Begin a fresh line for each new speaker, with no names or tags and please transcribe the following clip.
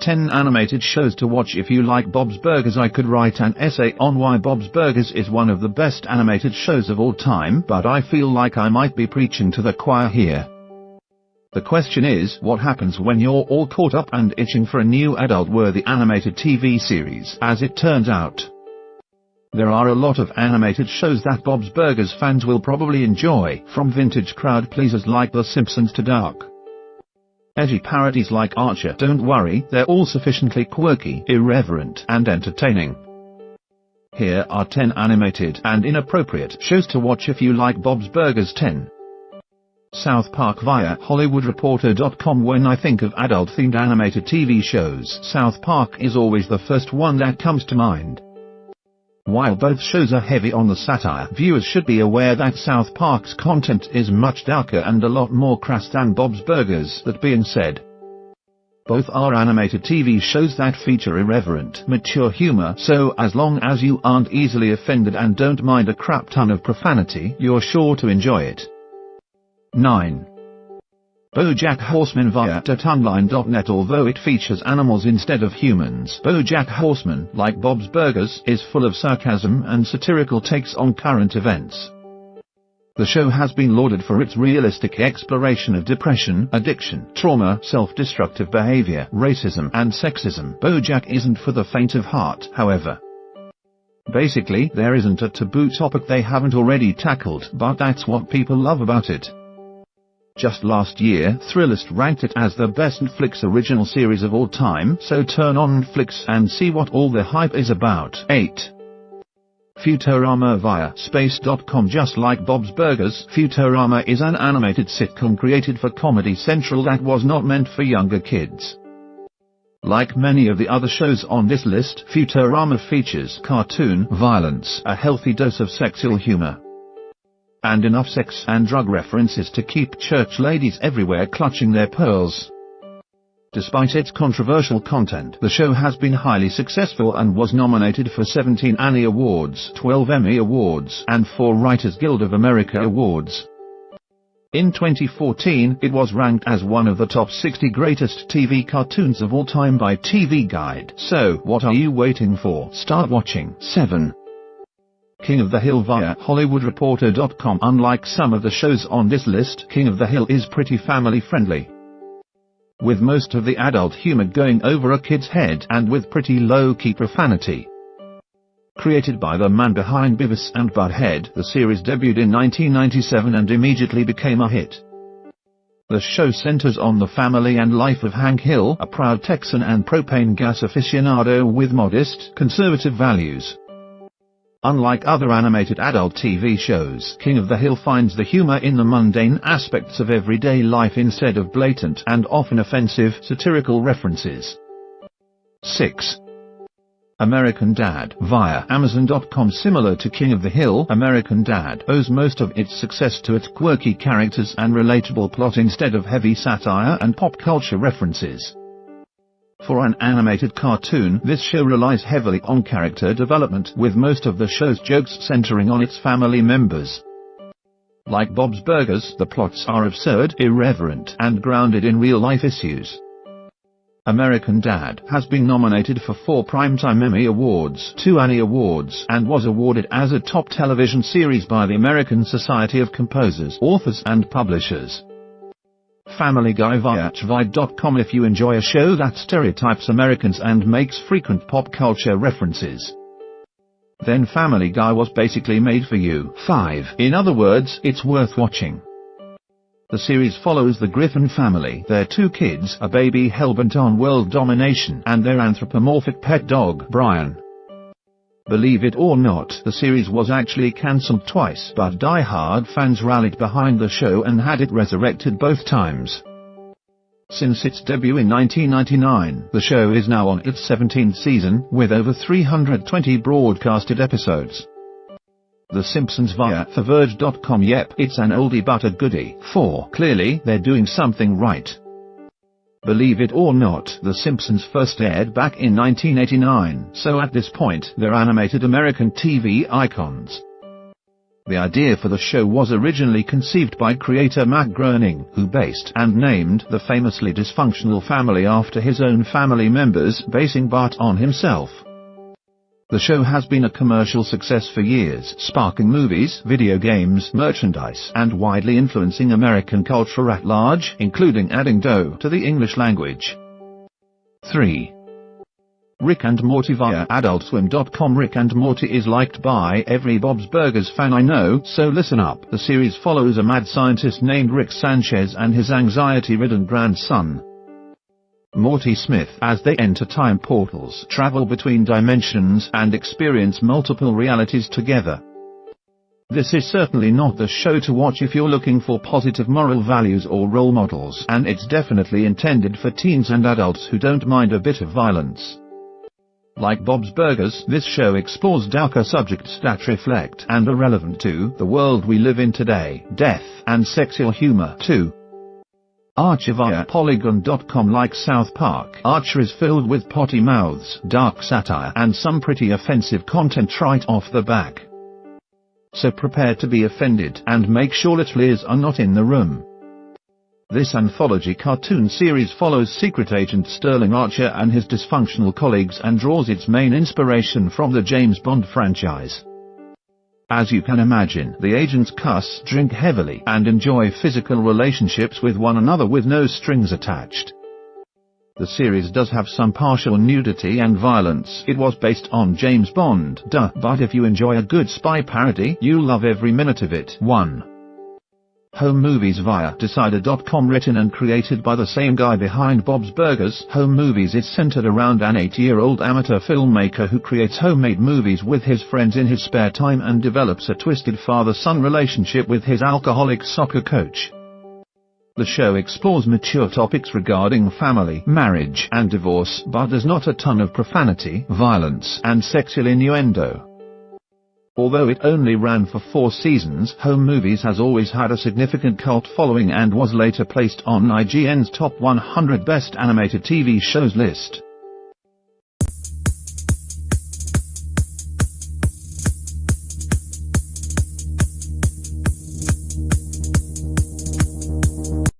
10 animated shows to watch if you like Bob's Burgers. I could write an essay on why Bob's Burgers is one of the best animated shows of all time, but I feel like I might be preaching to the choir here. The question is, what happens when you're all caught up and itching for a new adult-worthy animated TV series? As it turns out, there are a lot of animated shows that Bob's Burgers fans will probably enjoy, from vintage crowd pleasers like The Simpsons to dark, edgy parodies like Archer. Don't worry, they're all sufficiently quirky, irreverent, and entertaining. Here are 10 animated and inappropriate shows to watch if you like Bob's Burgers. 10. South Park via HollywoodReporter.com. When I think of adult-themed animated TV shows, South Park is always the first one that comes to mind. While both shows are heavy on the satire, viewers should be aware that South Park's content is much darker and a lot more crass than Bob's Burgers. That being said, both are animated TV shows that feature irreverent, mature humor, so as long as you aren't easily offended and don't mind a crap ton of profanity, you're sure to enjoy it. 9. BoJack Horseman via TOWIE.net. Although it features animals instead of humans, BoJack Horseman, like Bob's Burgers, is full of sarcasm and satirical takes on current events. The show has been lauded for its realistic exploration of depression, addiction, trauma, self-destructive behavior, racism, and sexism. BoJack isn't for the faint of heart, however. Basically, there isn't a taboo topic they haven't already tackled, but that's what people love about it. Just last year, Thrillist ranked it as the best Netflix original series of all time, so turn on Netflix and see what all the hype is about. 8. Futurama via Space.com. Just like Bob's Burgers, Futurama is an animated sitcom created for Comedy Central that was not meant for younger kids. Like many of the other shows on this list, Futurama features cartoon violence, a healthy dose of sexual humor, and enough sex and drug references to keep church ladies everywhere clutching their pearls. Despite its controversial content, the show has been highly successful and was nominated for 17 Annie Awards, 12 Emmy Awards, and 4 Writers Guild of America Awards. In 2014, it was ranked as one of the top 60 greatest TV cartoons of all time by TV Guide. So, what are you waiting for? Start watching. 7. King of the Hill via HollywoodReporter.com. Unlike some of the shows on this list, King of the Hill is pretty family-friendly, with most of the adult humor going over a kid's head and with pretty low-key profanity. Created by the man behind Beavis and Butthead, the series debuted in 1997 and immediately became a hit. The show centers on the family and life of Hank Hill, a proud Texan and propane gas aficionado with modest, conservative values. Unlike other animated adult TV shows, King of the Hill finds the humor in the mundane aspects of everyday life instead of blatant and often offensive satirical references. 6. American Dad via Amazon.com. Similar to King of the Hill, American Dad owes most of its success to its quirky characters and relatable plot instead of heavy satire and pop culture references. For an animated cartoon, this show relies heavily on character development, with most of the show's jokes centering on its family members. Like Bob's Burgers, the plots are absurd, irreverent, and grounded in real-life issues. American Dad has been nominated for 4 Primetime Emmy Awards, 2 Annie Awards, and was awarded as a top television series by the American Society of Composers, Authors, and Publishers. Family Guy via TOWIE.com. If you enjoy a show that stereotypes Americans and makes frequent pop culture references, then Family Guy was basically made for you. 5. In other words, it's worth watching. The series follows the Griffin family, their 2 kids, a baby hellbent on world domination, and their anthropomorphic pet dog, Brian. Believe it or not, the series was actually cancelled twice, but die-hard fans rallied behind the show and had it resurrected both times. Since its debut in 1999, the show is now on its 17th season, with over 320 broadcasted episodes. The Simpsons via TheVerge.com. Yep, it's an oldie but a goodie. 4. Clearly, they're doing something right. Believe it or not, The Simpsons first aired back in 1989, so at this point, they're animated American TV icons. The idea for the show was originally conceived by creator Matt Groening, who based and named the famously dysfunctional family after his own family members, basing Bart on himself. The show has been a commercial success for years, sparking movies, video games, merchandise, and widely influencing American culture at large, including adding dough to the English language. 3. Rick and Morty via AdultSwim.com. Rick and Morty is liked by every Bob's Burgers fan I know, so listen up. The series follows a mad scientist named Rick Sanchez and his anxiety-ridden grandson, Morty Smith, as they enter time portals, travel between dimensions, and experience multiple realities together. This is certainly not the show to watch if you're looking for positive moral values or role models, and it's definitely intended for teens and adults who don't mind a bit of violence. Like Bob's Burgers, this show explores darker subjects that reflect and are relevant to the world we live in today: death and sexual humor too. Archer via Polygon.com. Like South Park, Archer is filled with potty mouths, dark satire, and some pretty offensive content right off the back. So prepare to be offended, and make sure that Liz are not in the room. This anthology cartoon series follows Secret Agent Sterling Archer and his dysfunctional colleagues and draws its main inspiration from the James Bond franchise. As you can imagine, the agents cuss, drink heavily, and enjoy physical relationships with one another with no strings attached. The series does have some partial nudity and violence. It was based on James Bond, but if you enjoy a good spy parody, you'll love every minute of it. 1. Home Movies via Decider.com. Written and created by the same guy behind Bob's Burgers, Home Movies is centered around an 8-year-old amateur filmmaker who creates homemade movies with his friends in his spare time and develops a twisted father-son relationship with his alcoholic soccer coach. The show explores mature topics regarding family, marriage, and divorce, but there's not a ton of profanity, violence, and sexual innuendo. Although it only ran for 4 seasons, Home Movies has always had a significant cult following and was later placed on IGN's Top 100 Best Animated TV Shows list.